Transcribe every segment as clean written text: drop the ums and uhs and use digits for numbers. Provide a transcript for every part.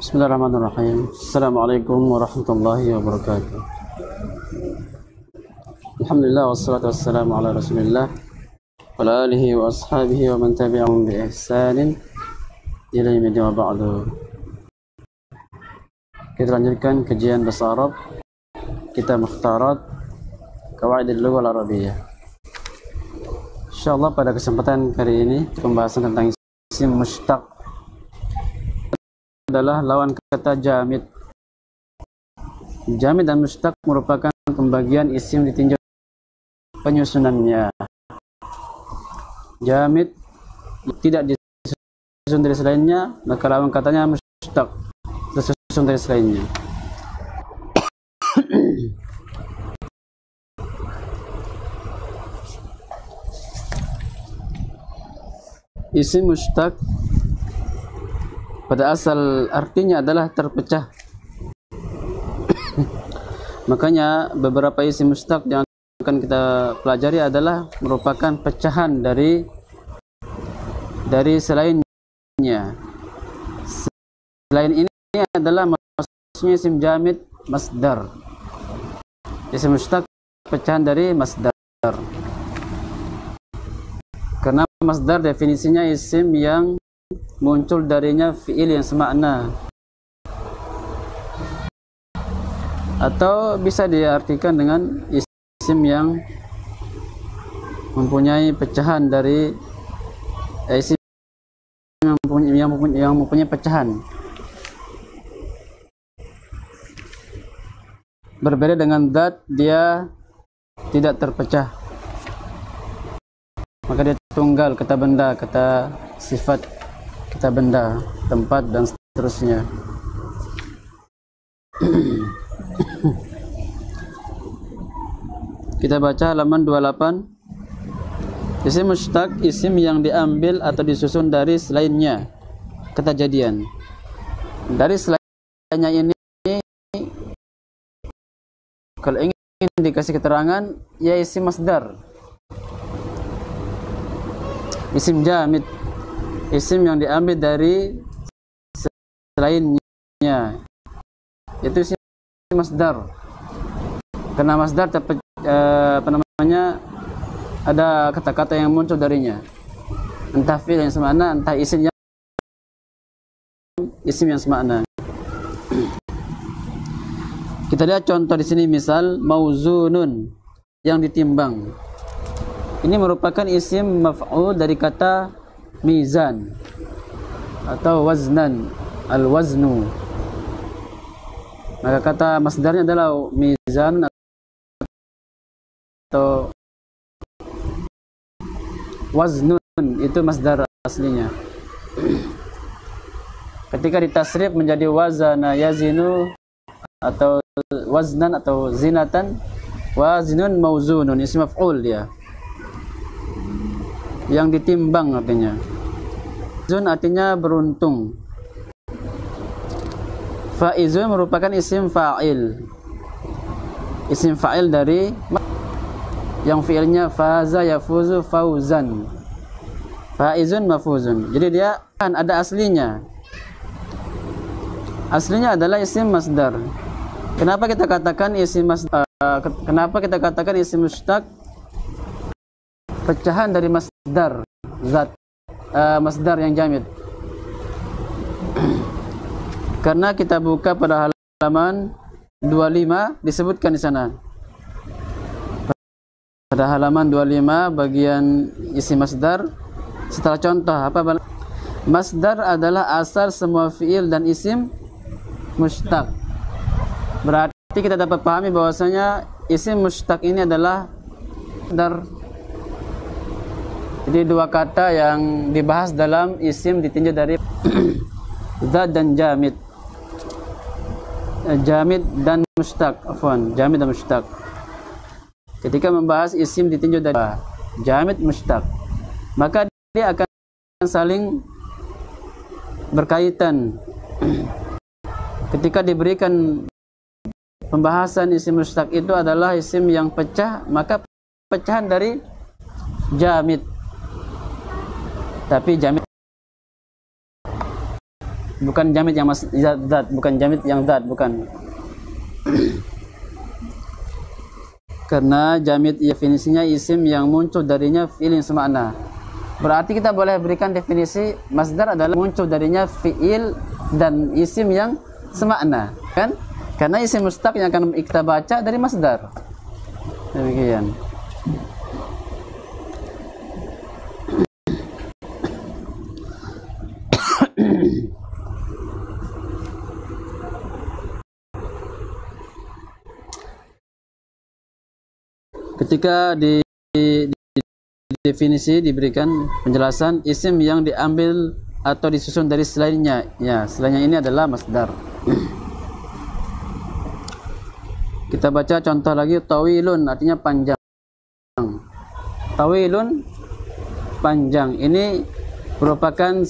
Bismillahirrahmanirrahim. Assalamualaikum warahmatullahi wabarakatuh. Alhamdulillah wassalatu wassalamu ala Rasulillah wa ala alihi wa ashabihi wa man tabi'ahum bi ihsanin ila yaumil wa ba'du. Kita lanjutkan kajian bahasa Arab, kitab Mukhtarat Qawaid al-Lughah al-Arabiyyah. Insyaallah pada kesempatan kali ini pembahasan tentang isim mushtaq adalah lawan kata jamid. Jamid dan mushtaq merupakan pembagian isim ditinjau penyusunannya. Jamid tidak disusun dari selainnya, maka lawan katanya mushtaq, tersusun dari selainnya. Isim mushtaq pada asal artinya adalah terpecah. Makanya beberapa isim mushtaq yang akan kita pelajari adalah merupakan pecahan dari selainnya. Selain ini adalah maksudnya isim jamid masdar. Isim mushtaq pecahan dari masdar. Karena masdar definisinya isim yang muncul darinya fi'il yang semakna, atau bisa diartikan dengan isim yang mempunyai pecahan dari isim yang mempunyai pecahan. Berbeda dengan zat, dia tidak terpecah, maka dia tunggal, kata benda, kata sifat, kata benda, tempat, dan seterusnya. Kita baca halaman 28. Isim mushtaq, isim yang diambil atau disusun dari selainnya. Ketajadian. Dari selainnya ini, kalau ingin dikasih keterangan, ya isim masdar. Isim jamid, isim yang diambil dari selainnya, itu isim masdar. Karena masdar ada kata-kata yang muncul darinya, entah fi'il yang semakna, entah isim yang semakna. Kita lihat contoh di sini, misal mauzunun, yang ditimbang. Ini merupakan isim maf'ul dari kata mizan atau waznan, al-waznu. Maka kata masdarnya adalah mizan atau waznun, itu masdar aslinya. Ketika ditasrif menjadi wazana yazinu atau waznan atau zinatan, wazinun mauzunun, isim maf'ul dia, yang ditimbang artinya. Faizun artinya beruntung. Faizun merupakan isim fa'il. Isim fa'il dari yang fi'ilnya faza yafuzu fauzan. Faizun mafuzun. Jadi dia kan ada aslinya. Aslinya adalah isim masdar. Kenapa kita katakan isim masdar? Kenapa kita katakan isim mushtaq? Pecahan dari masdar zat, masdar yang jamid. Karena kita buka pada halaman 25, disebutkan di sana. Pada halaman 25 bagian isi masdar, setelah contoh apa? Masdar adalah asal semua fi'il dan isim mushtaq. Berarti kita dapat pahami bahwasanya isim mushtaq ini adalah masdar. Jadi dua kata yang dibahas dalam isim ditinjau dari zat dan jamid. Jamid dan mushtaq, afwan, jamid dan mushtaq. Ketika membahas isim ditinjau dari jamid mushtaq, maka dia akan saling berkaitan. Ketika diberikan pembahasan isim mushtaq itu adalah isim yang pecah, maka pecahan dari jamid. Tapi jamid bukan jamid yang zat, bukan jamid yang zat, bukan. Karena jamid definisinya isim yang muncul darinya fi'il yang semakna. Berarti kita boleh berikan definisi masdar adalah muncul darinya fi'il dan isim yang semakna, kan? Karena isim mustaq yang akan kita baca dari masdar. Demikian. Ketika di definisi diberikan penjelasan isim yang diambil atau disusun dari selainnya, ya selainnya ini adalah masdar. Kita baca contoh lagi, tawilun artinya panjang. Tawilun panjang, ini merupakan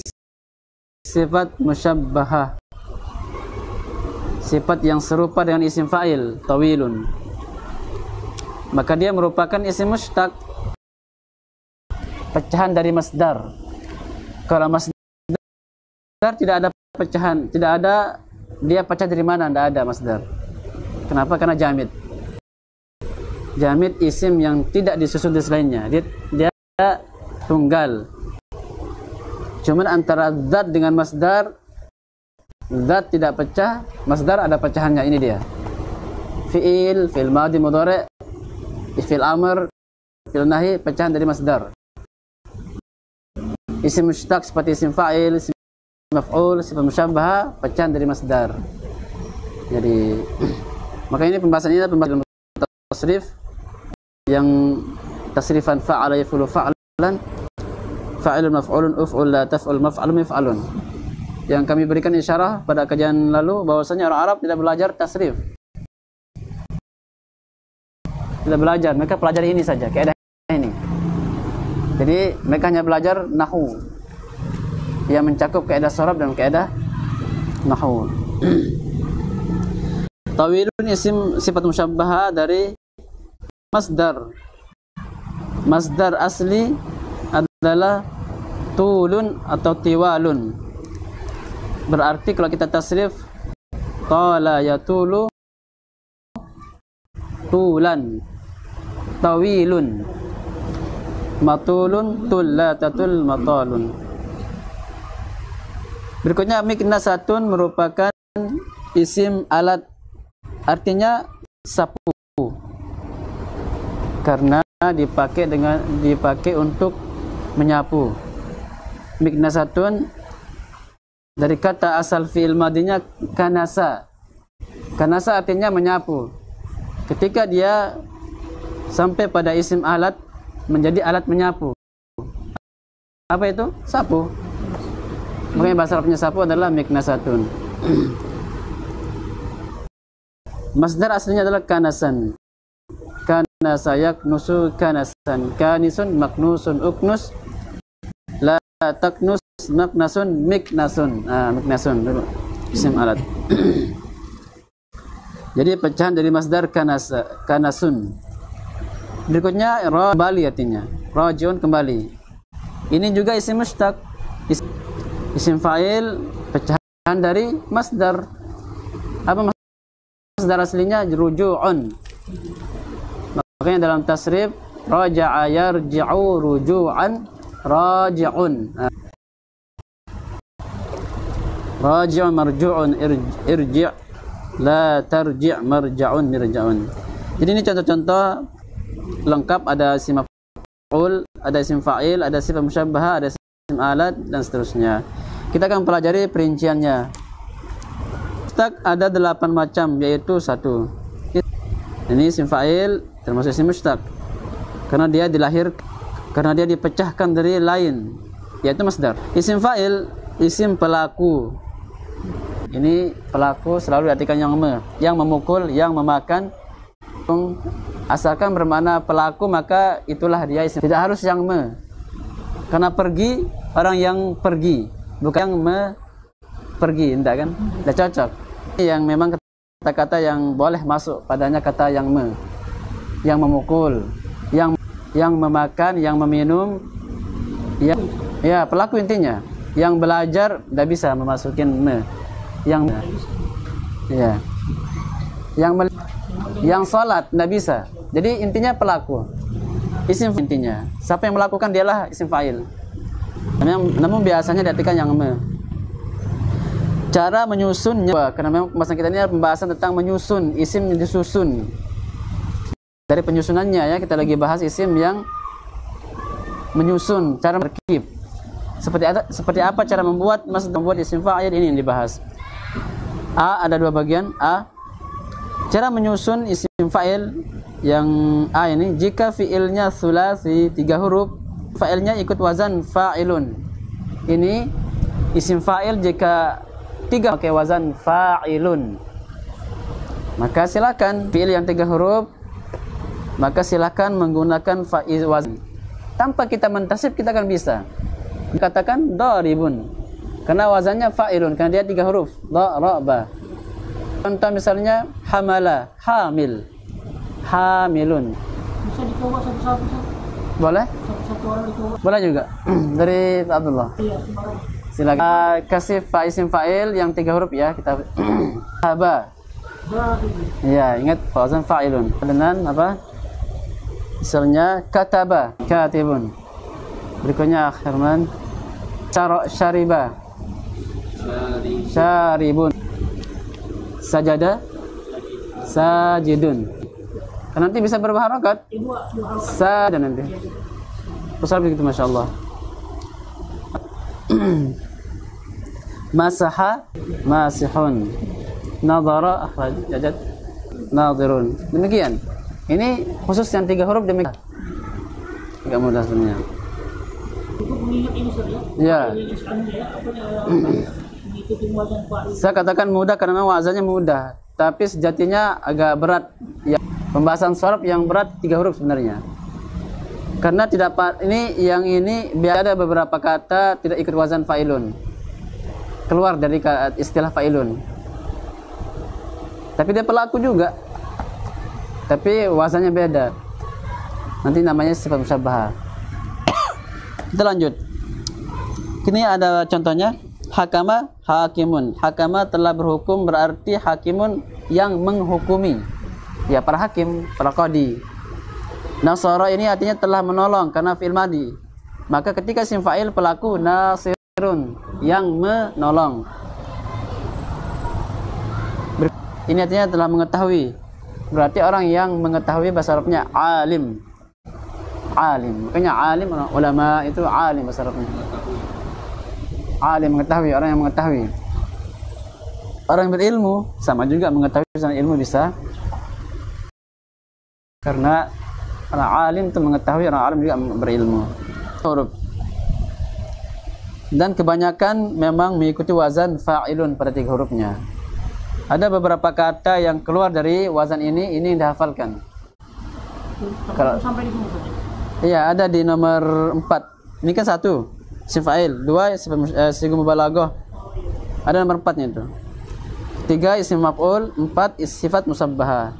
sifat musyabbahah, sifat yang serupa dengan isim fa'il tawilun, maka dia merupakan isim mushtaq, pecahan dari masdar. Kalau masdar tidak ada pecahan, tidak ada dia pecah dari mana, tidak ada masdar. Kenapa? Karena jamid. Jamid isim yang tidak disusun dari selainnya, dia tunggal. Cuman antara zat dengan masdar, zat tidak pecah, masdar ada pecahannya. Ini dia. Fi'il, fi'il madhi mudhari', fi'il amr, fi'il nahi, pecahan dari masdar. Isim mushtaq seperti isim fa'il, isim maf'ul, sifat musyabbahah, pecahan dari masdar. Jadi maka ini pembahasannya pembahasan tasrif yang tasrifan fa'ala yaf'ulu fa'lan, fa'ilun maf'ulun uf'ul la taf'ul maf'alun maf'alun. Yang kami berikan isyarah pada kajian lalu bahwasanya orang Arab tidak belajar tasrif. Tidak belajar, mereka pelajari ini saja, kaidah ini. Jadi mereka hanya belajar nahwu yang mencakup kaidah sharaf dan kaidah nahwu. Tawilun isim sifat musyabbahah dari masdar. Masdar asli adalah tulun atau tiwalun. Berarti kalau kita tasrif tala yatulu tulan, tawilun, matulun, tullatatul, matalun. Berikutnya miknasatun merupakan isim alat, artinya sapu, karena dipakai untuk menyapu. Miknasatun dari kata asal fi'il madinya kanasa. Kanasa artinya menyapu. Ketika dia sampai pada isim alat, menjadi alat menyapu. Apa itu? Sapu. Makanya bahasa Arabnya sapu adalah miknasatun. Masdar aslinya adalah kanasan. Kanasa yaknusu kanasan. Kanisun maknusun uknus. La taknus maknasun miknasun. Miknasun dulu isim alat. Jadi pecahan dari masdar kanasa, kanasun. Berikutnya kembali artinya, rajiun kembali. Ini juga isim mushtaq, isim fa'il, pecahan dari masdar. Apa masdar aslinya? Ruju'un. Makanya dalam tasrif raja'a yarji'u ruju'an raji'un. Raji'un marju'un irji' la tarji' marja'un mirja'un. Jadi ini contoh-contoh lengkap, ada isim maf'ul, ada isim fa'il, ada sifat musyabbahah, ada isim alat dan seterusnya. Kita akan pelajari perinciannya. Mushtaq ada 8 macam, yaitu 1. Ini isim fa'il termasuk isim mushtaq. Karena dia dipecahkan dari lain, yaitu masdar. Isim fa'il, isim pelaku. Ini pelaku selalu diartikan yang memukul, yang memakan. Asalkan bermakna pelaku maka itulah dia isim. Tidak harus yang karena pergi, orang yang pergi, bukan yang pergi, enggak kan? Tidak cocok. Yang memang kata-kata yang boleh masuk padanya kata yang yang memukul, yang memakan, yang meminum, ya pelaku intinya. Yang belajar tidak bisa memasukin me. Yang ya. Yang salat tidak bisa. Jadi intinya pelaku. Isim intinya. Siapa yang melakukan dialah isim fa'il. Namun biasanya diartikan yang me. Cara menyusunnya, karena memang pembahasan kita ini adalah pembahasan tentang menyusun, isim yang disusun. Dari penyusunannya ya, kita lagi bahas isim yang menyusun, cara terkib. Seperti apa cara membuat isim fa'il, ini yang dibahas. A, ada dua bagian. A, cara menyusun isim fa'il yang A ini, jika fi'ilnya tsulasi 3 huruf, fa'ilnya ikut wazan fa'ilun. Ini isim fa'il jika 3 pakai wazan fa'ilun, maka silakan fi'il yang 3 huruf, maka silakan menggunakan fa'il wazan. Tanpa kita mentasib kita akan bisa katakan daribun karena wazannya fa'ilun, karena dia 3 huruf, daraba. Contoh misalnya hamala, hamil, hamilun. Bisa dicoba satu-satu. Boleh? Satu-satu orang dicoba. Boleh juga. Dari Pak Abdullah. Iya, sembarang. Silakan kasih isim fa'il yang 3 huruf ya, kita haba. Ya, ingat wazan fa'ilun. Dengan apa? Misalnya kataba, katibun. Berikutnya Herman, syariba, syaribun. Sajada, sajidun. Kan nanti bisa berubah harokat. Sada nanti. Besar begitu, masya Allah. Masaha, masihun. Nadhara, akhrajat, nadhirun. Demikian. Ini khusus yang 3 huruf demikian. Agak mudah sebenarnya. Untuk mengingat ini saja. Ya. Saya katakan mudah karena wazannya mudah, tapi sejatinya agak berat. Ya, pembahasan shorab yang berat 3 huruf sebenarnya. Karena tidak ini biar ada beberapa kata tidak ikut wazan fa'ilun. Keluar dari istilah fa'ilun. Tapi dia pelaku juga. Tapi wazannya beda. Nanti namanya sifat musyabbahah. Kita lanjut. Ini ada contohnya. Hakama, hakimun. Hakama telah berhukum berarti hakimun yang menghukumi. Ya, para hakim, para qadi. Nasara ini artinya telah menolong karena fi'il madi. Maka ketika isim fa'il pelaku nasirun yang menolong. Ini artinya telah mengetahui. Berarti orang yang mengetahui bahasa Arabnya alim. Alim. Makanya alim, ulama itu alim bahasa Arabnya. Alim mengetahui, orang yang mengetahui. Orang yang berilmu sama juga mengetahui tentang ilmu bisa. Karena orang alim itu mengetahui, orang alim juga berilmu. Huruf. Dan kebanyakan memang mengikuti wazan fa'ilun pada 3 hurufnya. Ada beberapa kata yang keluar dari wazan ini dihafalkan. Kalau sampai di sini saja. Iya, ada di nomor 4. Ini kan 1 isim fa'il, 2 sigu mubalaghah. Ada nomor 4-nya itu. 3 isim maf'ul, 4 sifat musabbahah.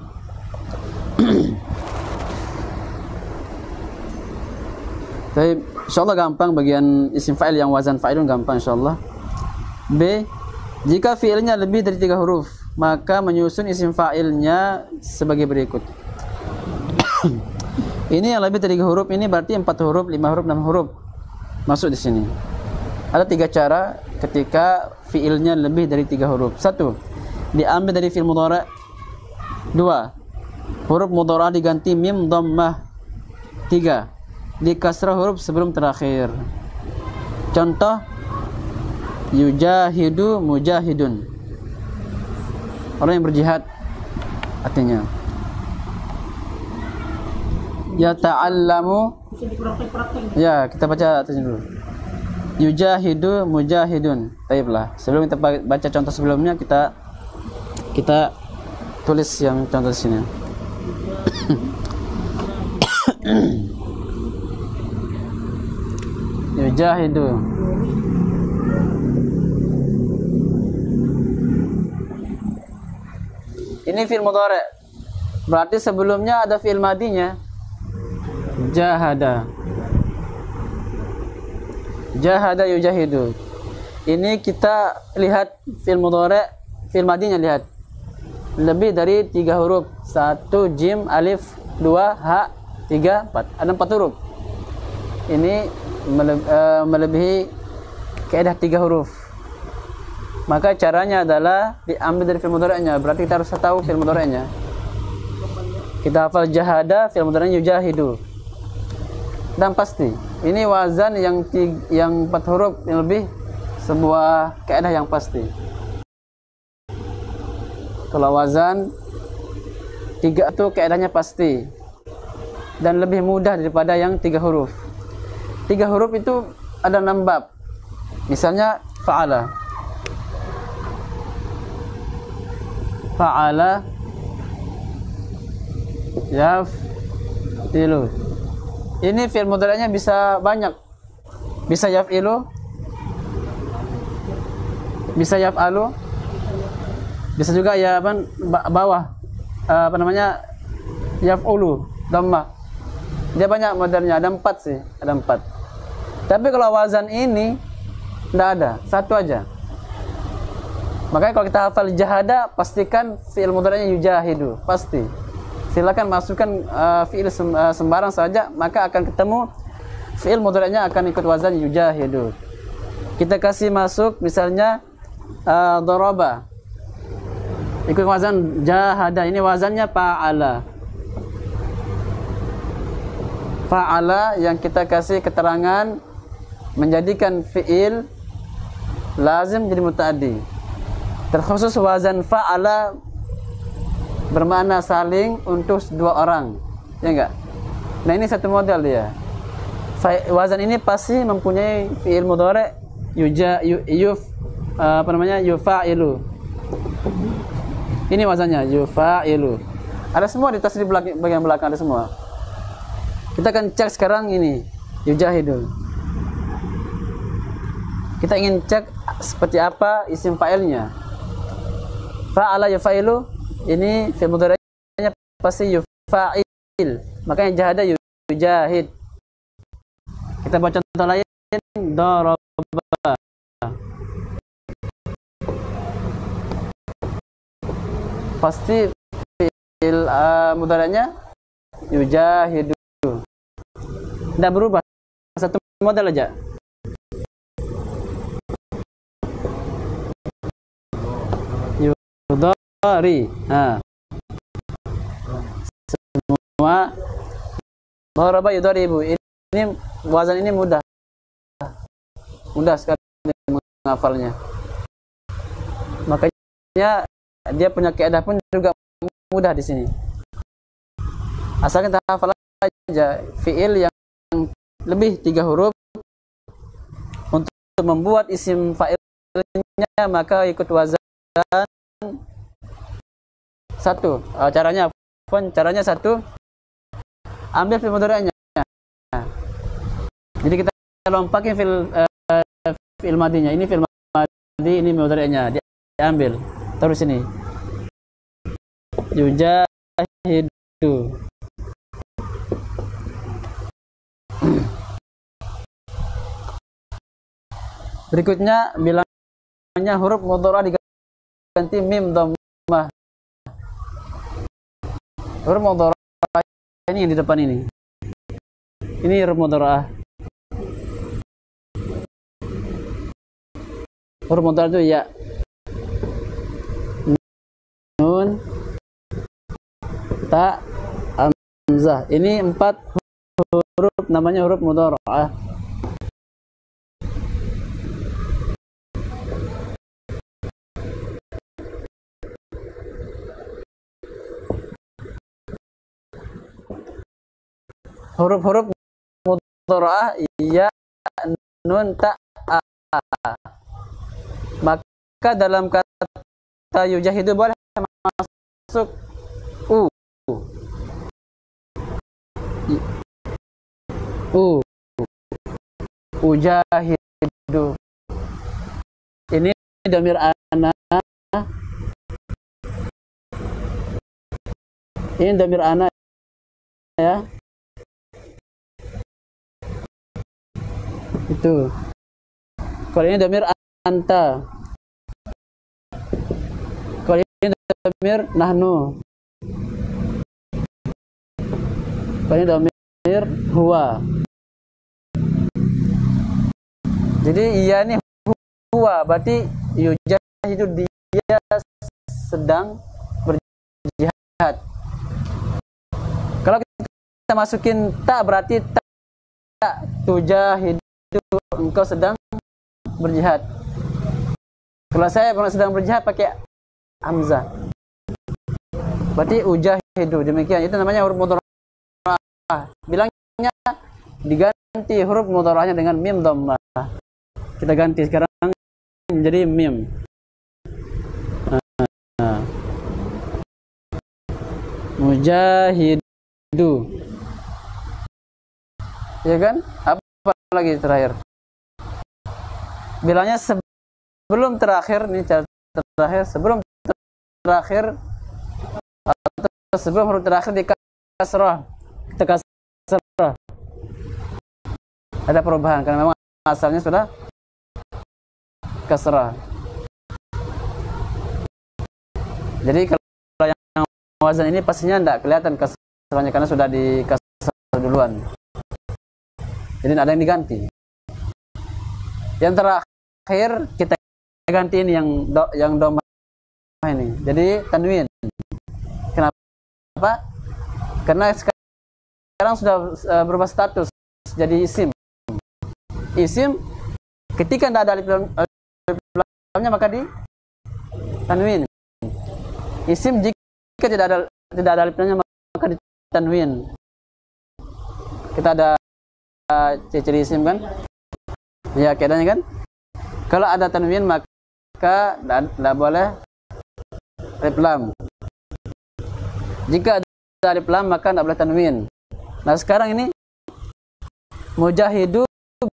Tapi insyaallah gampang bagian isim fa'il yang wazan fa'ilun gampang insyaallah. B, jika fi'ilnya lebih dari 3 huruf, maka menyusun isim fa'ilnya sebagai berikut. Ini yang lebih dari 3 huruf ini berarti 4 huruf, 5 huruf, 6 huruf masuk di sini. Ada 3 cara ketika fi'ilnya lebih dari 3 huruf. 1, diambil dari fi'il mudhari'. 2, huruf mudhari' diganti mim dhammah. 3, dikasrah huruf sebelum terakhir. Contoh yujahidu, mujahidun. Orang yang berjihad artinya. Yata'allamu. Bisa dipraktek-praktek. Ya, kita baca atasnya dulu. Yujahidu, mujahidun. Baiklah. Sebelum kita baca contoh sebelumnya, kita tulis yang contoh di sini. Yujahidu. Ini fi'il mudhari'. Berarti sebelumnya ada fi'il madinya. Jahada. Jahada yujahidu. Ini kita lihat fi'il mudhari', fi'il madinya lihat. Lebih dari 3 huruf. 1 jim, alif, 2 ha, 3 4. Ada 4 huruf. Ini melebihi kaidah 3 huruf. Maka caranya adalah diambil dari fi'il mudhari'nya. Berarti kita harus tahu fi'il mudhari'nya. Kita hafal jahada, fi'il mudhari'nya yujahidu. Dan pasti ini wazan yang 4 huruf yang lebih, sebuah kaidah yang pasti. Kalau wazan 3 itu kaidahnya pasti dan lebih mudah daripada yang 3 huruf. 3 huruf itu ada 6 bab. Misalnya fa'ala. Fa'ala yaf'ilu. Ini fi'il mudhari'nya bisa banyak. Bisa yaf'ilu, bisa yaf'alu, bisa juga ya bawah apa namanya yaf'ulu dhammah. Dia banyak modelnya, ada 4 sih, ada 4. Tapi kalau wazan ini enggak ada, 1 aja. Makanya kalau kita hafal jahada, pastikan fi'il mudhari'nya yujahidu, pasti. Silakan masukkan fi'il sembarang saja, maka akan ketemu fi'il mudhari'nya akan ikut wazan yujahidu. Kita kasih masuk misalnya daraba. Ikut wazan jahada, ini wazannya fa'ala. Fa'ala yang kita kasih keterangan menjadikan fi'il lazim jadi muta'addi. Terkhusus wazan fa'ala bermakna saling untuk 2 orang, ya enggak? Nah ini satu model dia. Wazan ini pasti mempunyai fi'il mudhari' yufa'ilu. Ini wazannya yufa'ilu. Ada semua di tasrif bagian belakang, ada semua. Kita akan cek sekarang ini yujahidu. Kita ingin cek seperti apa isim fa'ilnya. Fa'ala yufa'ilu, ini fi'il mudhari'nya pasti yufa'il. Makanya jahada yujahid. Kita baca contoh lain, daraba. Pasti fi'il mudhari'nya yujahidu. Tidak berubah, satu model aja. Yudhari. Nah. Semua daraba yudharibu. Ini wazan ini mudah. Mudah sekali menghafalnya. Makanya dia punya kaidah pun juga mudah di sini. Asal kita hafal aja fi'il yang lebih 3 huruf. Untuk membuat isim fa'ilnya maka ikut wazan 1. Caranya 1, ambil fi'il mudhari'nya. Jadi kita lompatin fi'il madinya. Ini fi'il madi, ini mudhari'nya. Diambil. Terus ini yujahidu. Berikutnya bilangnya huruf mudhari' diganti mim dhammah. Huruf mudhari' ini yang di depan ini. Ini huruf mudhari'. Huruf mudhari' itu ya. Nun, ta, hamzah. Ini 4 huruf namanya huruf mudhari'. Huruf-huruf mudhari'ah ya, nun, ta, a. Maka dalam kata yujahidu boleh masuk u. Ujahidu. Ini dhamir ana. Ini dhamir ana ya. Itu. Kalau ini dhamir anta. Kalau ini dhamir nahnu. Kalau ini dhamir huwa. Jadi iya nih huwa, berarti yujahidu, dia sedang berjihad. Kalau kita masukin tak, berarti tak tujahidu, engkau sedang berjihad. Kalau saya sedang berjihad pakai hamzah, berarti ujahidu. Demikian, itu namanya huruf mudhara'ah. Bilangnya diganti huruf mudhara'ahnya dengan mim dhammah. Kita ganti sekarang menjadi mim. Mujahidu, ya kan? Apa lagi terakhir? Bilangnya sebelum terakhir, ini terakhir, sebelum terakhir atau sebelum huruf terakhir di kasrah, kita kasrah. Ada perubahan karena memang asalnya sudah kasrah. Jadi kalau yang wazan ini pastinya tidak kelihatan kasrahnya karena sudah di kasrah duluan. Jadi tidak ada yang diganti. Yang terakhir kita ganti ini yang domah ini. Jadi tanwin. Kenapa? Karena sekarang sudah berubah status jadi isim. Isim ketika tidak ada alif lamnya maka di tanwin. Isim jika tidak ada alif lamnya maka di tanwin. Kita ada ciri isim kan? Ya, keadaannya kan? Kalau ada tanwin maka tidak boleh alif lam. Jika ada alif lam maka tidak boleh tanwin. Nah, sekarang ini mujahidu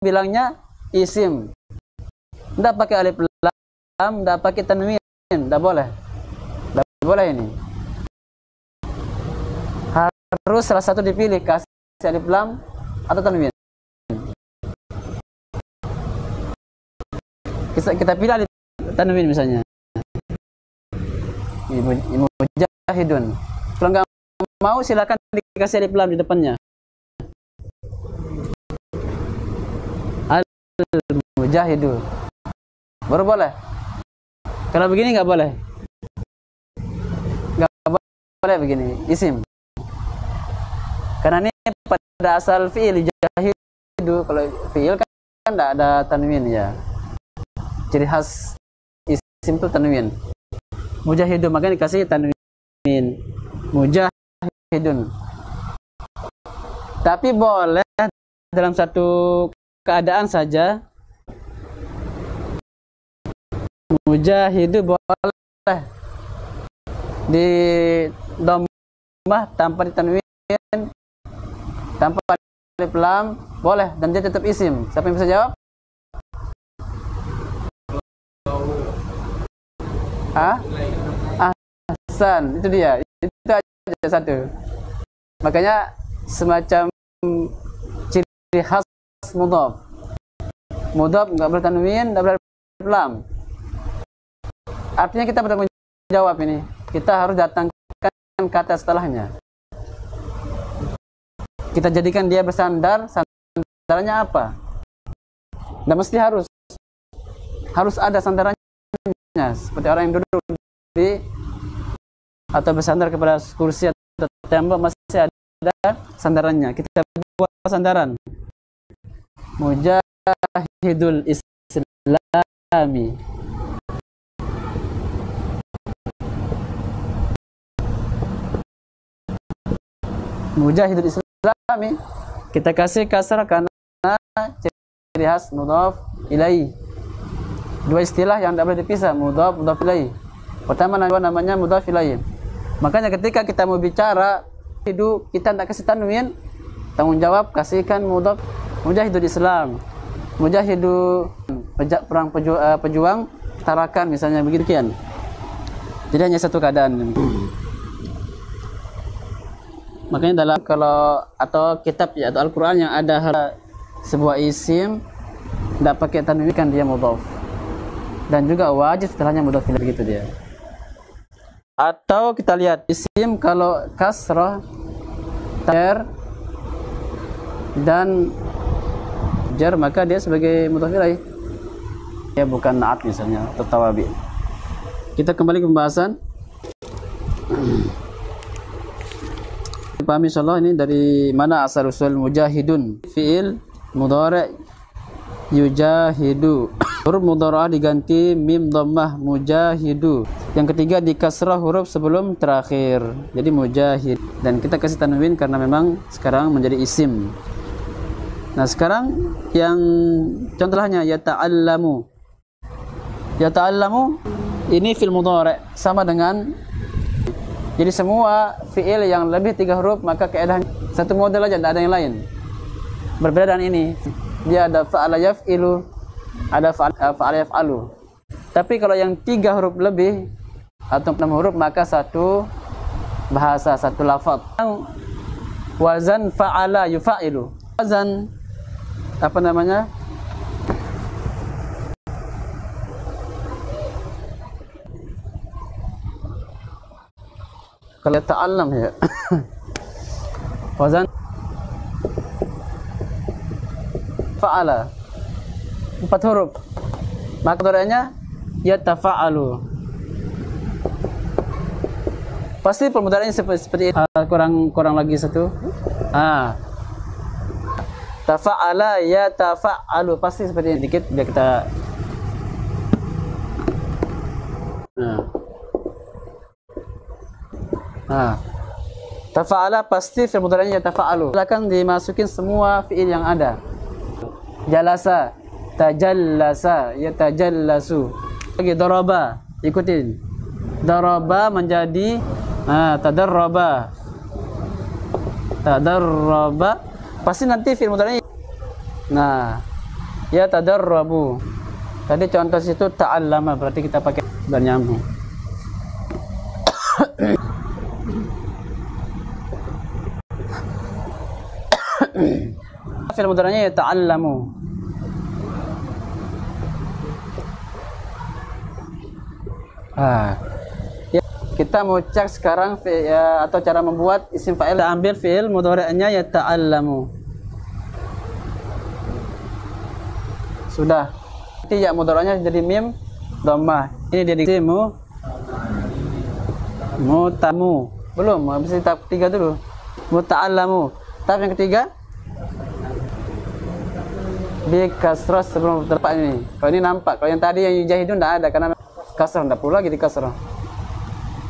bilangnya isim. Tidak pakai alif lam, tidak pakai tanwin, tidak boleh. Tidak boleh ini. Harus salah satu dipilih, kasih alif lam atau tanwin. Kita pilih alif tanwin misalnya. Mujahidun. Kalau nggak mau silakan dikasih alif lam di depannya. Al-mujahidu. Baru boleh. Kalau begini nggak boleh. Nggak boleh begini, isim. Karena ini pada asal fi'il jahidu. Kalau fi'il kan tidak ada tanwin ya. Ciri khas isim itu tanwin. Mujahidu makanya dikasih tanwin. Mujahidun. Tapi boleh dalam satu keadaan saja. Mujahidu boleh di dhammah tanpa ditanwin, tanpa alif lam, boleh, dan dia tetap isim. Siapa yang bisa jawab? Ahsan, itu dia. Itu aja satu. Makanya semacam ciri khas mudhaf. Mudhaf enggak boleh tanwin, enggak boleh alif lam. Artinya kita bertanggung jawab ini. Kita harus datangkan kata setelahnya. Kita jadikan dia bersandar. Sandarannya apa? Dan mesti harus ada sandarannya. Seperti orang yang duduk di atau bersandar kepada kursi atau tembok, masih ada sandarannya. Kita buat sandaran. Mujahidul Islami. Mujahidul Islami kita kasih kasrah karena ciri khas mudhaf ilaihi. Dua istilah yang tidak boleh dipisah, mudhaf ilaihi. Pertama namanya mudhaf ilaihi. Makanya ketika kita mau bicara hidup, kita tidak kasih tanwin, tanggung jawab kasihkan mudhaf. Mujahidul Islam, mujahidu perang pejuang tarakan misalnya begitu kan. Jadi hanya satu keadaan. Makanya dalam atau kitab ya atau Al-Qur'an yang ada sebuah isim tidak pakai tanwin kan dia mudhaf. dan juga wajib setelahnya mudhaf ilaih, begitu dia. Atau kita lihat isim kalau kasrah, jar dan jar, maka dia sebagai mudhaf ilaih. Ya bukan naat misalnya atau tawabi. Kita kembali ke pembahasan. Pahami insyaallah ini dari mana asal usul mujahidun, fiil mudhari' yujahidu. Huruf mudhari'ah diganti mim dhammah, mujahidu. Yang ketiga di kasrah huruf sebelum terakhir, jadi mujahid. Dan kita kasih tanwin karena memang sekarang menjadi isim. Nah sekarang yang contohnya yata'allamu. Yata'allamu ini fi'il mudhari' sama dengan, jadi semua fi'il yang lebih 3 huruf maka kaedah satu model aja, tidak ada yang lain. Berbeda dengan ini, dia ada fa'ala yaf'ilu, ada fa'ala yaf'alu. Tapi kalau yang 3 huruf lebih atau 6 huruf maka satu bahasa, satu lafaz. Wazan fa'ala yufa'ilu. Wazan apa namanya? Kalau ta'allam ya. Wazan fa'ala 4 huruf. Maka mudhari'nya yatafa'alu. Pasti permudari'nya seperti kurang lagi satu. Tafa'ala yatafa'alu, pasti seperti ini. Dikit biar kita tafa'ala pasti fi'il mudhari'nya yatafa'alu. Silakan dimasukin semua fi'il yang ada. Jalasa, tajallasa, yatajallasu. Lagi daraba, ikutin. Daraba menjadi tadarraba. Tadarraba pasti nanti fi'il mudhari'nya. Nah, ya tadarrabu. Tadi contoh situ ta'allama, berarti kita pakai bernyambung. Fi'il mudhari'nya yata'allamu. Ya, kita mau cek sekarang atau cara membuat isim fa'il. Ambil fi'il mudhari'nya yata'allamu. Sudah. Nanti ya mudhari'nya jadi mim dhammah. Ini dia disimu mutamu. Belum, habis tahap 3 dulu. Muta'allamu. Tahap yang ketiga di kasrah sebelum terlepas ini. Kalau ini nampak, kalau yang tadi yang yujahidun tidak ada karena kasrah, tidak perlu lagi di kasrah.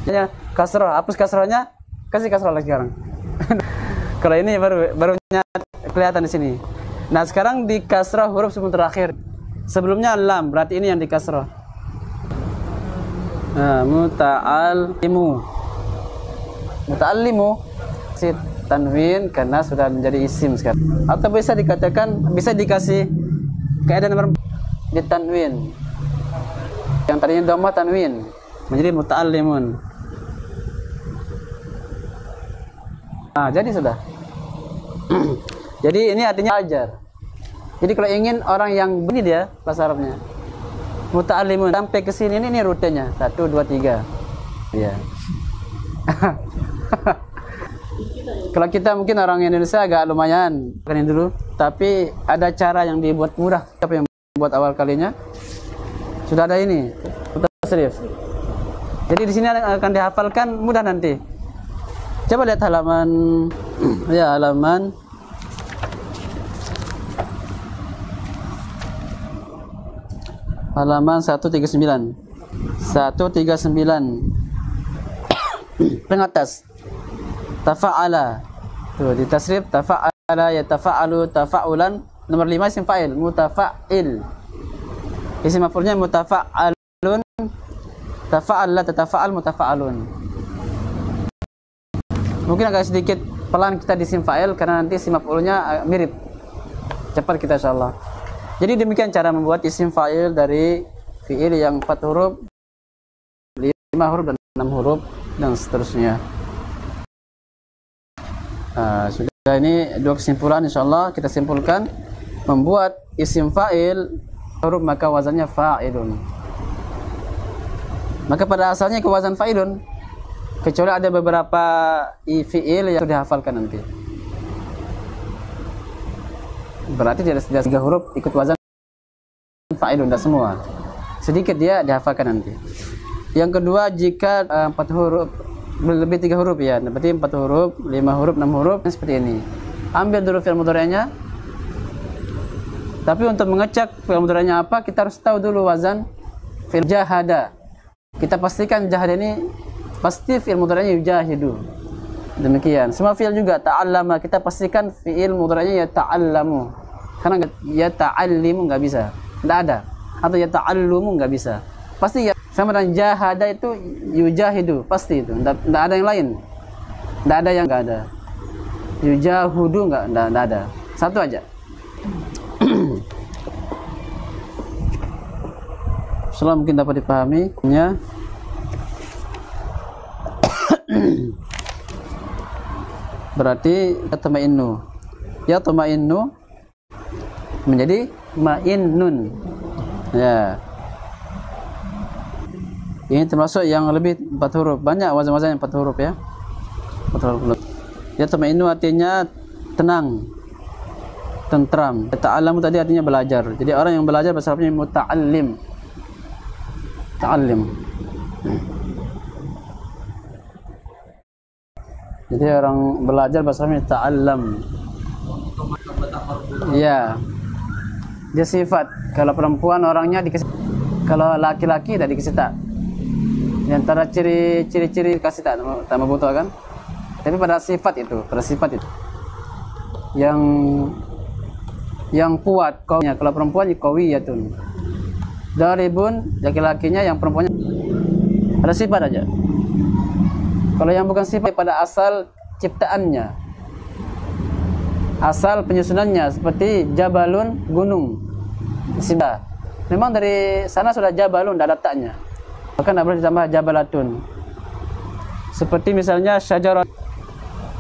Ya, kasrah, hapus kasrahnya, kasih kasrah lagi sekarang. Kalau ini baru kelihatan di sini. Nah, sekarang di kasrah huruf sebelum terakhir. Sebelumnya lam, berarti ini yang di kasrah. Nah, muta'allimu. Muta'allimu si tanwin karena sudah menjadi isim sekarang. Atau bisa dikatakan, bisa dikasih kaidah nomor di tanwin. Yang tadinya dhammah tanwin menjadi muta'allimun. Nah, jadi sudah. Jadi ini artinya ajar. Jadi kalau ingin orang yang begini dia bahasa Arabnya muta'allimun sampai ke sini ini rutenya 1 2 3. Iya. Kalau kita mungkin orang Indonesia agak lumayan kan dulu, tapi ada cara yang dibuat mudah. Siapa yang buat awal kalinya? Sudah ada ini. Tasrif. Jadi di sini akan dihafalkan mudah nanti. Coba lihat halaman ya, halaman halaman 139. 139. Paling atas. Tafa'ala. Tuh, di tasrif tafa'ala yatafa'alu tafa'ulan. Nomor 5 isim fa'il, mutafa'il. Isim maf'ulnya mutafa'alun. Tafa'alla tatafa'al mutafa'alun. Mungkin agak sedikit pelan kita di isim fa'il karena nanti isim maf'ulnya mirip. Cepat kita insyaallah. Jadi demikian cara membuat isim fa'il dari fi'il yang 4 huruf, 5 huruf dan 6 huruf dan seterusnya. Sudah, ini dua kesimpulan insyaallah kita simpulkan. Membuat isim fa'il huruf maka wazannya fa'ilun. Maka pada asalnya ke wazan fa'ilun, kecuali ada beberapa fi'il yang dihafalkan nanti. Berarti tidak 3 huruf ikut wazan fa'ilun, tidak semua. Sedikit dia dihafalkan nanti. Yang kedua, jika 4 huruf lebih 3 huruf ya, berarti 4 huruf, 5 huruf, 6 huruf seperti ini. Ambil dulu fi'il mudhari'nya. Tapi untuk mengecek fi'il mudhari'nya apa, kita harus tahu dulu wazan fi'il jahada. Kita pastikan jahada ini pasti fi'il mudhari'nya yujahidu. Demikian. Semua fi'il juga ta'allama, kita pastikan fi'il mudhari'nya ya ta'allamu. Karena ya ta'allimu enggak bisa. Enggak ada. Atau ya ta'allumu enggak bisa. Pasti ya sama dengan jahada itu yujahidu, pasti itu. Enggak ada yang lain. Enggak ada yang enggak ada. Yujahudu enggak ada. Satu aja. Salam mungkin dapat dipahami ya. Berarti ya tamainnu menjadi mainun ya. Ini termasuk yang lebih 4 huruf, banyak wazan-wazan yang 4 huruf ya. 4 huruf. Ya tamainnu artinya tenang, tentram. Ta'allamu tadi artinya belajar. Jadi orang yang belajar bahasa Arabnya muta'allim. Ta'allim. Jadi orang belajar bahasa Arabnya ta'allam. Iya. Dia sifat. Kalau perempuan orangnya dikasih, kalau laki-laki tidak dikasih tak. Di antara ciri-ciri kasih tak tambah butuh kan? Tapi pada sifat itu. Yang kuat kaunya. Kalau perempuan qawiyatun. Daribun laki-lakinya, yang perempuannya ada sifat aja. Kalau yang bukan sifat pada asal ciptaannya, asal penyusunannya, seperti jabalun gunung. Memang dari sana sudah jabalun, tidak ada taknya. Bahkan tidak boleh ditambah jabalatun. Seperti misalnya syajarat,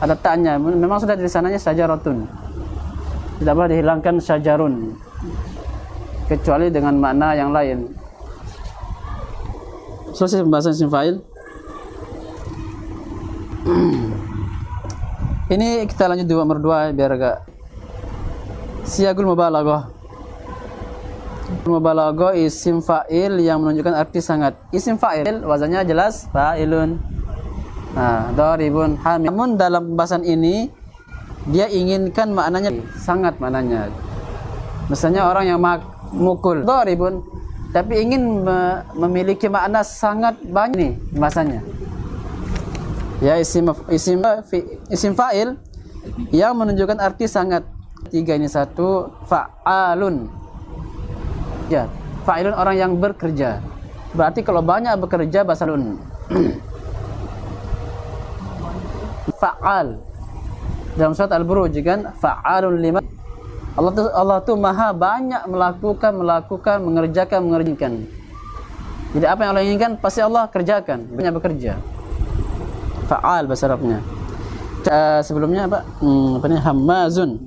ada taknya. Memang sudah dari sananya syajaratun. Tidak boleh dihilangkan syajarun, kecuali dengan makna yang lain. Selesai pembahasan isim fa'il. Ini kita lanjut nomor 2 biar agak siagul mubalaghah. Mubalaghah isim fa'il yang menunjukkan arti sangat. Isim fa'il wazannya jelas fa'ilun. Nah, daribun hamid. Namun dalam pembahasan ini dia inginkan maknanya sangat maknanya. Misalnya orang yang mukul daribun, tapi ingin memiliki makna sangat banyak nih bahasanya. Ya isim fa'il yang menunjukkan arti sangat. 3 ini 1 fa'alun. Ya, fa'ilun orang yang bekerja. Berarti kalau banyak bekerja bahasa lun. Fa'al. Dalam surat Al-Buruj kan fa'alun lima. Allah tuh maha banyak melakukan, mengerjakan. Jadi apa yang Allah inginkan pasti Allah kerjakan. Banyak bekerja. Fa'al bahasa Arabnya. Sebelumnya apa? Apa ini? Hammazun.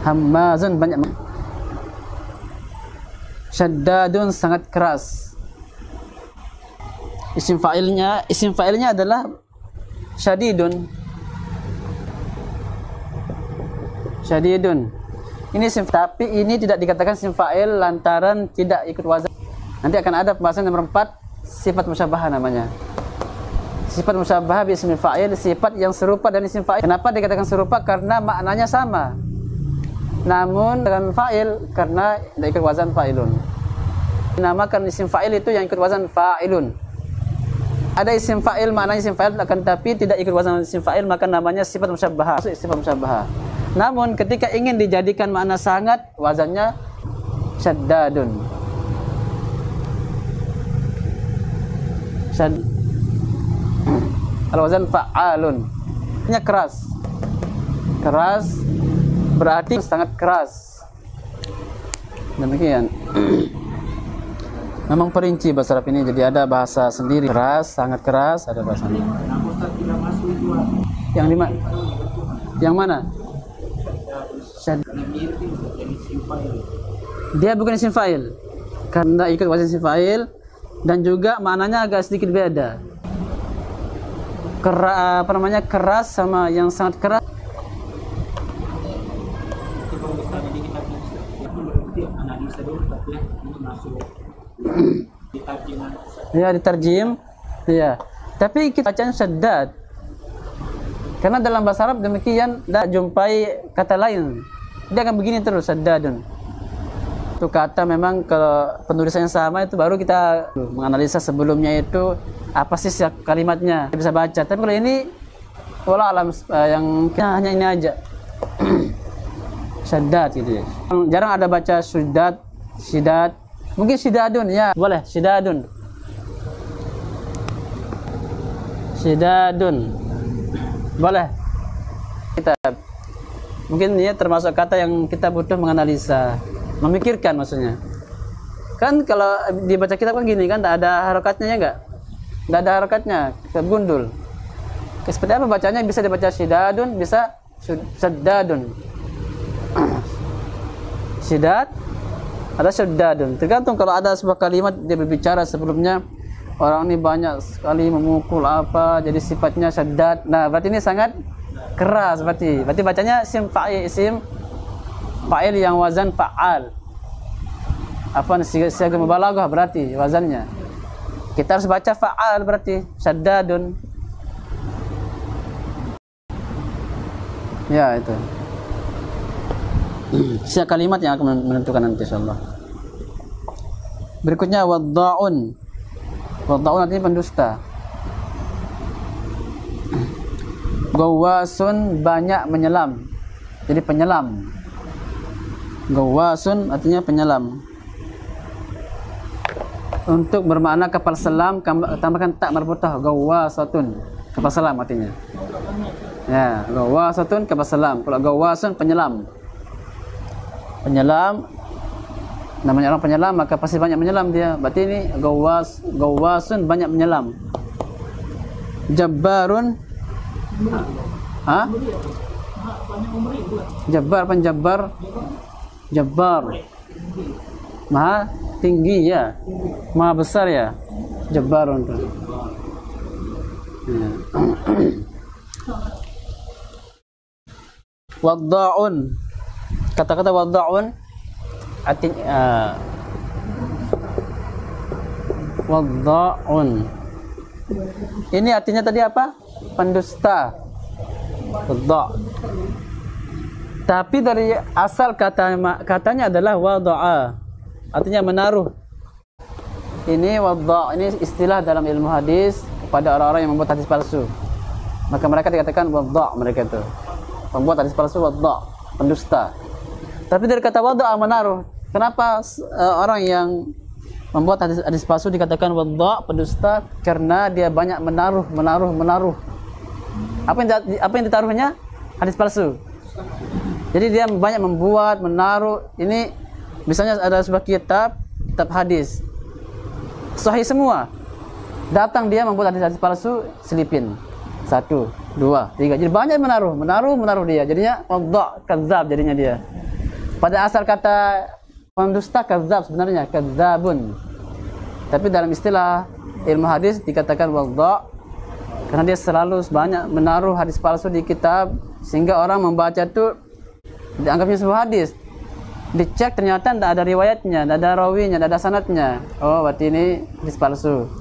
Hammazun banyak. Syaddadun sangat keras. Isim fa'ilnya adalah syadidun. Ini isim, tapi ini tidak dikatakan isim fa'il lantaran tidak ikut wazan. Nanti akan ada pembahasan nomor 4, sifat musyabahah namanya. Sifat musyabahah bi ismil fa'il, sifat yang serupa dengan isim fa'il. Kenapa dikatakan serupa? Karena maknanya sama. Namun dengan fa'il karena tidak ikut wazan fa'ilun. Dinamakan isim fa'il itu yang ikut wazan fa'ilun. Ada isim fa'il maknanya isim fa'il akan tapi tidak ikut wazan isim fa'il, maka namanya sifat musyabahah. Sifat musyabahah. Namun ketika ingin dijadikan makna sangat, wazannya syaddadun. Al-wazan fa'alun. Ini keras. Keras berarti sangat keras. Demikian. Memang perinci bahasa Arab ini, jadi ada bahasa sendiri. Keras, sangat keras, ada bahasa. Yang mana? fa'il. Dia bukan isim fa'il. Karena ikut wazan isim fa'il dan juga maknanya agak sedikit beda. Keras sama yang sangat keras. Kalau misalnya di kitab itu berarti analisa dulu tapi ini masuk di tarjiman. Ya, ditarjim. Ya. Tapi kita bacanya syaddad. Karena dalam bahasa Arab demikian, tidak jumpai kata lain. Dia akan begini terus, syaddadun. Itu kata memang kalau penulisannya sama itu baru kita menganalisa sebelumnya itu apa sih kalimatnya bisa baca. Tapi kalau ini wallah alam yang hanya ini aja. Syaddad gitu ya. Jarang ada baca syuddad, syidad. Mungkin syidadun ya, boleh syidadun. Syidadun. Boleh. Kita mungkin ini termasuk kata yang kita butuh menganalisa, memikirkan maksudnya. Kan kalau dibaca kitab kan gini kan, tak ada harokatnya ya enggak? Tidak ada harokatnya, tergundul. Seperti apa bacanya? Bisa dibaca syidadun, bisa syaddadun. Syidad ada syaddadun. Tergantung kalau ada sebuah kalimat dia berbicara sebelumnya orang ini banyak sekali memukul apa jadi sifatnya syaddad. Nah, berarti ini sangat keras berarti. Berarti bacanya isim fa'il yang wazan fa'al. Apa siaga mubalaghah berarti wazannya. Kita harus baca fa'al berarti syaddadun. Ya, itu. Siapa kalimat yang akan menentukan nanti insyaallah. Berikutnya wadda'un. Wadda'un artinya pendusta. Gawasun banyak menyelam. Jadi penyelam. Gawasun artinya penyelam. Untuk bermakna kapal selam tambahkan tak marbutah, gawasatun. Kapal selam artinya. Ya, gawasatun kapal selam. Kalau gawasun penyelam. Penyelam, namanya orang penyelam maka pasti banyak menyelam dia. Berarti ini gawasun banyak menyelam. Jabbarun, Jabbar penjabbar, Jabbar maha tinggi ya, maha besar ya, Jabbarun tuh. Ya. Wadda'un, kata-kata wadda'un artinya wadda'un ini artinya tadi apa? Pendusta. Wadda'. Tapi dari asal katanya adalah wada'a, artinya menaruh. Ini wadda', ini istilah dalam ilmu hadis kepada orang-orang yang membuat hadis palsu. Maka mereka dikatakan wadda', mereka itu pembuat hadis palsu, wadda', pendusta. Tapi dari kata wada'a menaruh. Kenapa orang yang membuat hadis palsu dikatakan wadda', pendusta? Karena dia banyak menaruh. Apa yang ditaruhnya? Hadis palsu. Jadi dia banyak membuat, menaruh. Ini misalnya ada sebuah kitab hadis sahih semua. Datang dia membuat hadis palsu, selipin. 1, 2, 3. Jadi banyak menaruh dia. Jadinya wadda', kadzdzab jadinya dia. Pada asal kata pendusta kadzdzab sebenarnya kadzdzabun. Tapi dalam istilah ilmu hadis dikatakan wadda' karena dia selalu banyak menaruh hadis palsu di kitab sehingga orang membaca itu dianggapnya sebuah hadis. Dicek ternyata tidak ada riwayatnya, tidak ada rawinya, tidak ada sanadnya. Oh, berarti ini hadis palsu.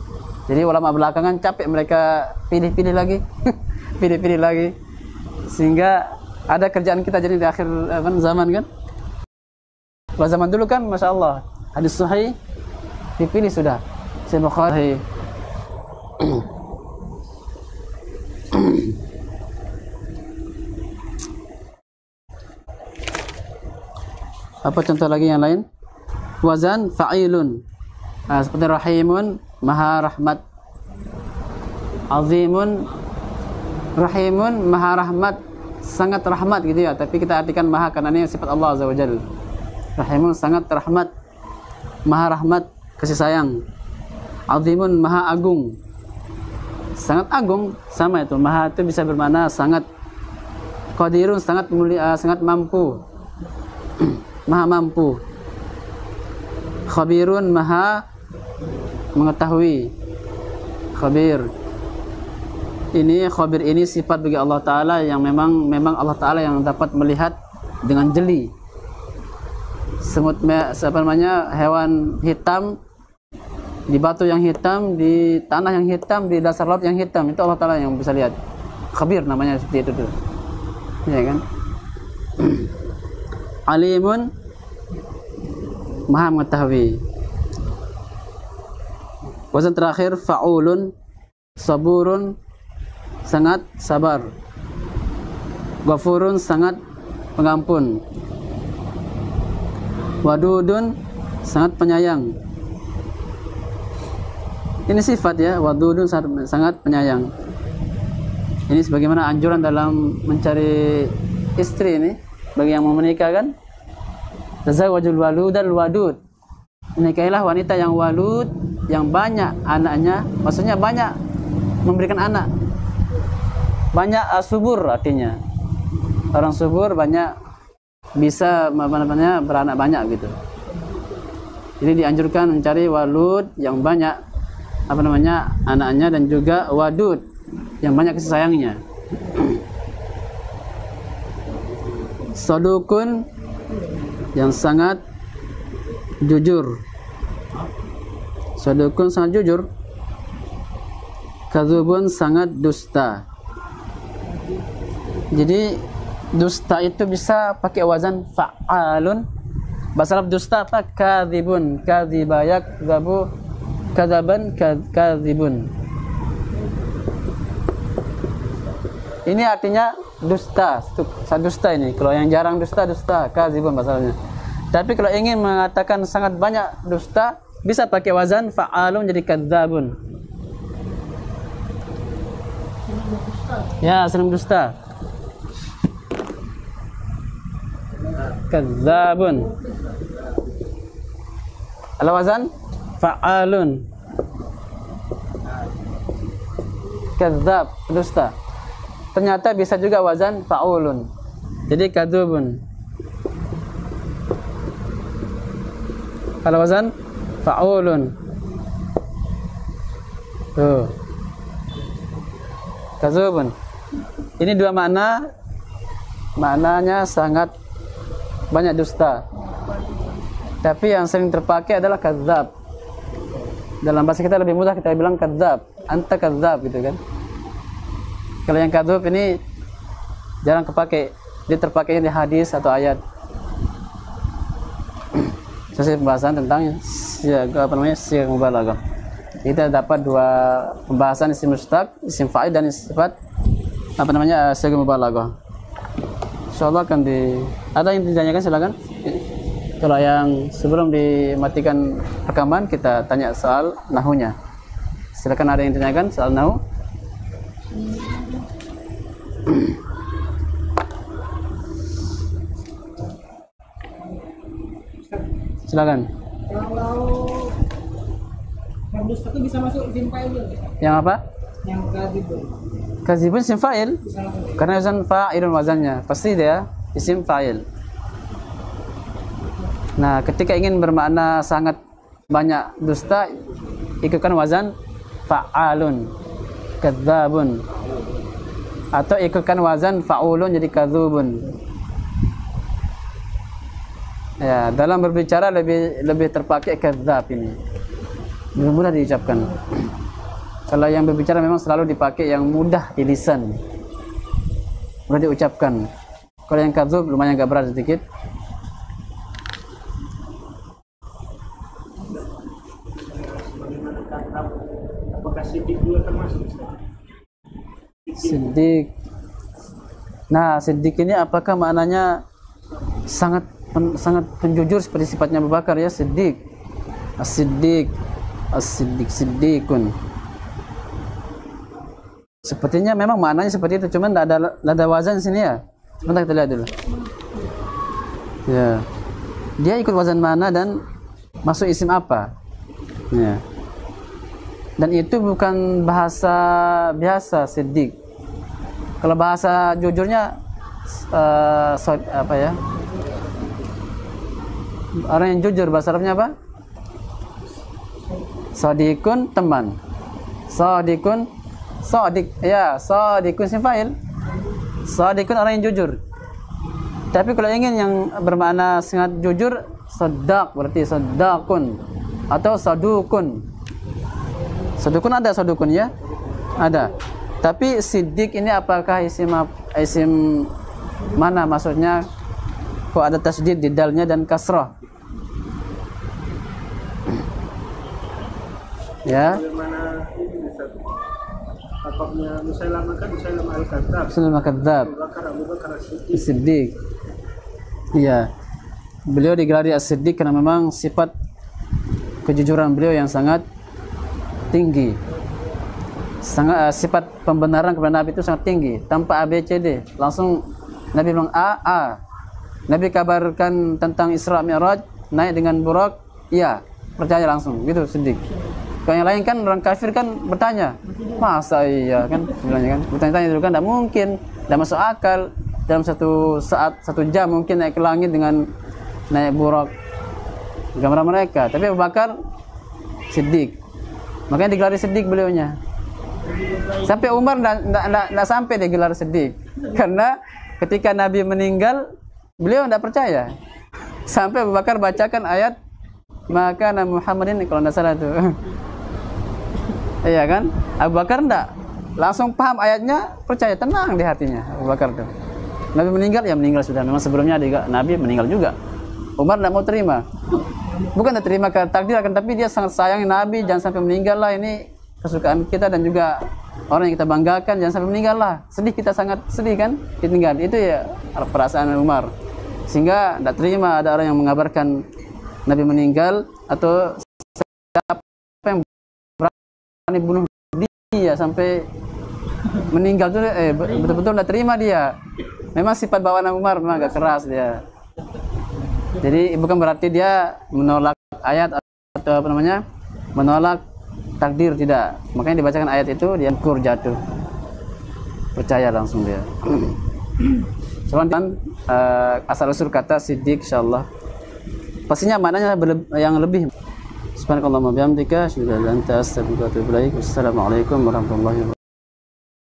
Jadi ulama belakangan capek mereka pilih-pilih lagi. Pilih-pilih lagi. Sehingga ada kerjaan kita jadi di akhir zaman kan. Kalau zaman dulu kan Masya Allah hadis sahih dipilih sudah. Sahih Bukhari. Apa contoh lagi yang lain? Wazan fa'ilun. Nah, seperti rahimun, maha rahmat. Azimun, rahimun, maha rahmat, sangat rahmat gitu ya. Tapi kita artikan maha karena ini sifat Allah Azza wa Jalla. Rahimun sangat rahmat, maha rahmat, kasih sayang. Azimun maha agung, sangat agung, sama itu. Maha itu bisa bermakna sangat. Qadirun sangat mulia, sangat mampu. maha mampu. Khabirun, maha mengetahui. Khabir. Ini khabir ini sifat bagi Allah Ta'ala yang memang Allah Ta'ala yang dapat melihat dengan jeli. Hewan hitam di batu yang hitam, di tanah yang hitam, di dasar laut yang hitam, itu Allah Ta'ala yang bisa lihat. Khabir namanya seperti itu tuh. Ya kan? Alimun, maha mengetahui. Wazan terakhir fa'ulun, saburun, sangat sabar. Ghafurun, sangat pengampun. Wadudun, sangat penyayang. Ini sifat ya, wadudun, sangat penyayang. Ini sebagaimana anjuran dalam mencari istri ini bagi yang mau menikah kan. Tazawwajul waludal wadud. Nikahilah wanita yang walud, yang banyak anaknya, maksudnya banyak memberikan anak. Banyak subur artinya. Orang subur banyak bisa beranak banyak gitu. Jadi dianjurkan mencari walud yang banyak anaknya, dan juga wadud yang banyak kasih sayangnya. Sadukun, yang sangat jujur. Sadukun, sangat jujur. Kadzubun, sangat dusta. Jadi dusta itu bisa pakai wazan fa'alun. Bahasa Arab dusta apa? Kadzibun, kadziba, yakdzabu, kadzaban, kadzibun. Ini artinya dusta, dusta ini. Kalau yang jarang dusta, kadzibun bahasanya. Tapi kalau ingin mengatakan sangat banyak dusta, bisa pakai wazan fa'alun jadi kadzabun. Ya, sering dusta. Kadzabun. Ala wazan fa'alun. Kadzab, dusta. Ternyata bisa juga wazan fa'ulun. Jadi kadzubun. Ala wazan fa'ulun. Tuh. Kadzubun. Ini dua makna. Maknanya sangat banyak dusta. Tapi yang sering terpakai adalah kadzab. Dalam bahasa kita lebih mudah kita bilang kadzab, anta kadzab gitu kan. Kalau yang kadzub ini jarang kepakai. Dia terpakainya di hadis atau ayat. Selesai pembahasan tentang siyaq mubalaghah. Kita dapat dua pembahasan isim mustaq, isim fa'il, dan sifat siyaq mubalaghah. Insyaallah akan ada yang ditanyakan, silakan. Kalau yang sebelum dimatikan rekaman kita tanya soal nahunya. Silakan, ada yang ditanyakan soal nahu? Silakan. Kalau yang dusta itu bisa masuk isim fa'il juga. Yang apa? Yang kadzibun. Kadzibun isim fa'il. Karena wazan fa'ilun wazannya. Pasti dia isim fa'il. Nah, ketika ingin bermakna sangat banyak dusta, ikutkan wazan fa'alun, kadzabun. Atau ikutkan wazan fa'ulun jadi kadzubun. Ya, dalam berbicara lebih terpakai kadzab ini. Lebih mudah diucapkan. Kalau yang berbicara memang selalu dipakai yang mudah di lisan. Mudah diucapkan. Kalau yang kadzub lumayan agak berat sedikit. Apakah siddiq juga termasuk? Siddiq. Nah, siddiq ini apakah maknanya sangat penjujur seperti sifatnya Abu Bakar ya, siddiq. As-siddiq, siddiqun. Sepertinya memang maknanya seperti itu, cuman tidak ada wazan di sini ya. Sebentar kita lihat dulu. Ya. Dia ikut wazan mana dan masuk isim apa? Ya. Dan itu bukan bahasa biasa siddiq. Kalau bahasa jujurnya Orang yang jujur bahasa Arabnya apa? Sadiqun, teman. Sadiqun, sadik, ya, sadiqun isim fa'il. Sadiqun orang yang jujur. Tapi kalau ingin yang bermakna sangat jujur, sadaq berarti sadaqun atau sadukun. Sadukun ada sadukun ya? Ada. Tapi siddiq ini apakah isim mana maksudnya? Kok ada tasydid di dalnya dan kasrah? Ya. Bagaimana ini Ustaz? Apakah Musailamah kan Musailamah al-Kadzdzab? Musailamah al-Kadzdzab. Abu Bakar as-Siddiq. Siddiq. Iya. Beliau digelari as-Siddiq karena memang sifat kejujuran beliau yang sangat tinggi. Sangat sifat pembenaran kepada Nabi itu sangat tinggi, tanpa ABCD. Langsung Nabi bilang A. Nabi kabarkan tentang Isra Mi'raj, naik dengan Burak, iya, percaya langsung. Gitu Siddiq. Kalau yang lain kan orang kafir kan bertanya, masa iya kan, bilangnya kan, bertanya-tanya dulu kan, tidak mungkin, tidak masuk akal dalam satu saat, 1 jam mungkin naik ke langit dengan naik Burak, gambar mereka. Tapi Abu Bakar Siddiq, makanya digelari Siddiq beliaunya. Sampai Umar tidak sampai dia gelar Siddiq, karena ketika Nabi meninggal beliau tidak percaya. Sampai Abu Bakar bacakan ayat maka Nabi Muhammadin, kalau tidak salah tuh. Iya kan? Abu Bakar enggak langsung paham ayatnya, percaya, tenang di hatinya Abu Bakar tuh. Nabi meninggal, ya meninggal sudah. Memang sebelumnya ada Nabi meninggal juga. Umar enggak mau terima. Bukan tidak terima ke takdir, akan tapi dia sangat sayang Nabi, jangan sampai meninggal lah, ini kesukaan kita dan juga orang yang kita banggakan, jangan sampai meninggal lah. Sedih, kita sangat sedih kan ditinggal. Itu ya perasaan Umar. Sehingga tidak terima ada orang yang mengabarkan Nabi meninggal atau siapa yang berani bunuh dia sampai meninggal tuh betul-betul tidak terima dia. Memang sifat bawaan Umar memang agak keras dia. Jadi bukan berarti dia menolak ayat atau apa namanya, menolak takdir, tidak. Makanya dibacakan ayat itu dia kur jatuh, percaya langsung dia. Soalnya asal usul kata Siddiq insyaallah pastinya maknanya yang lebih. Subhanakallahumma bihamdika asyhadu an la ilaha illa anta astaghfiruka wa atubu ilaik. Wassalamualaikum warahmatullahi wabarakatuh.